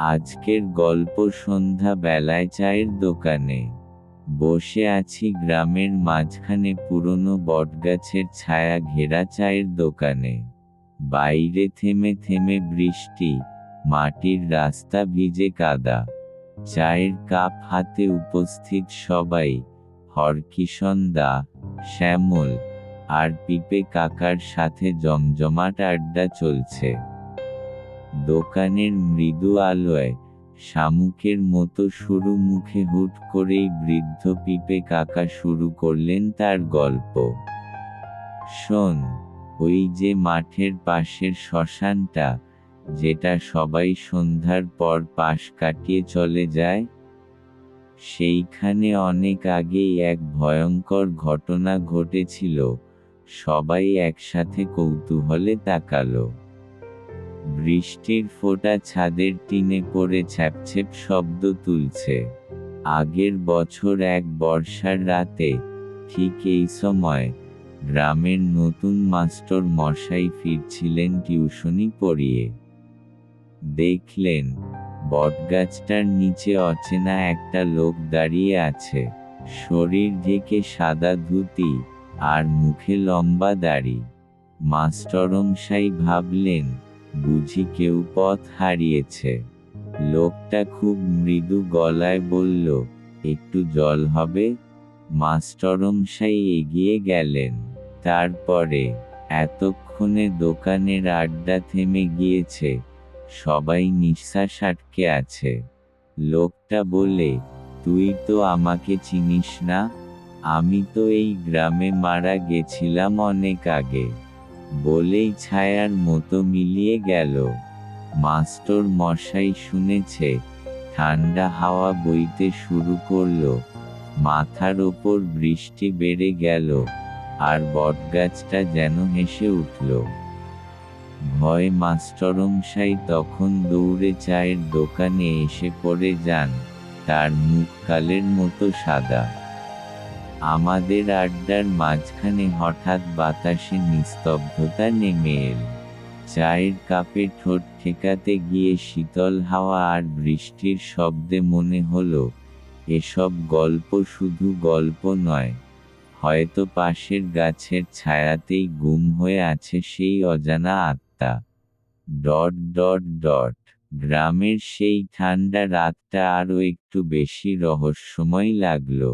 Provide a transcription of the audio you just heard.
আজকের গল্প সন্ধ্যা বেলায় চায়ের দোকানে। বসে আছি গ্রামের মাঝখানে পুরনো বটগাছের ছায়া ঘেরা চায়ের দোকানে। বাইরে থেমে থেমে বৃষ্টি, মাটির রাস্তা ভিজে কাদা। চায়ের কাপ হাতে উপস্থিত সবাই, হরকিষণ দা, শ্যামল, আর পিপে কাকার সাথে জমজমাট আড্ডা চলছে। দোকানের মৃদু আলোয়, শামুকের মতো সরু মুখে হুট করেই বৃদ্ধ পিপে কাকা শুরু করলেন তার গল্প। শোন, ওই যে মাঠের পাশের শ্মশানটা, যেটা সবাই সন্ধ্যার পর পাশ কাটিয়ে চলে যায়, সেইখানে অনেক আগেই এক ভয়ঙ্কর ঘটনা ঘটেছিল। সবাই একসাথে কৌতূহলে তাকালো। বৃষ্টির ফোঁটা ছাদের টিনে পড়ে ছ্যাপছ্যাপ শব্দ তুলছে। আগের বছর এক বর্ষার রাতে, ঠিক এই সময়, গ্রামের নতুন মাস্টার মশাই ফিরছিলেন টিউশনি পড়িয়ে। দেখলেন, বটগাছটার নিচে অচেনা একটা লোক দাঁড়িয়ে আছে, শরীর ঢেকে সাদা ধুতি, আর মুখে লম্বা দাড়ি। মাস্টারমশাই ভাবলেন, বুঝি কেউ পথ হারিয়েছে। লোকটা খুব মৃদু গলায় বলল, একটু জল হবে? মাস্টারমশাই এগিয়ে গেলেন। তারপরে, এতক্ষণে দোকানের আড্ডা থেমে গিয়েছে, সবাই নিঃশ্বাস আটকে আছে। লোকটা বলে, তুই তো আমাকে চিনিস না? আমি তো এই গ্রামে মারা গেছিলাম অনেক আগে। বলেই ছায়ার মতো মিলিয়ে গেল। মাস্টার মশাই শুনেছে। ঠান্ডা হাওয়া বইতে শুরু করল, মাথার ওপর বৃষ্টি বেড়ে গেল, আর বটগাছটা যেন হেসে উঠল। ভয় মাস্টারমশাই তখন দৌড়ে চায়ের দোকানে এসে পড়ে যান, তার মুখ কালের মতো সাদা। আমাদের আড্ডার মাঝখানে হঠাৎ বাতাসে নিস্তব্ধতা নেমে এল। চায়ের কাপে ঠোঁট ঠেকাতে গিয়ে শীতল হাওয়া আর বৃষ্টির শব্দে মনে হলো, এসব গল্প শুধু গল্প নয়, হয়তো পাশের গাছের ছায়াতেই গুম হয়ে আছে সেই অজানা আত্মা। গ্রামের সেই ঠান্ডা রাতটা আরও একটু বেশি রহস্যময় লাগলো।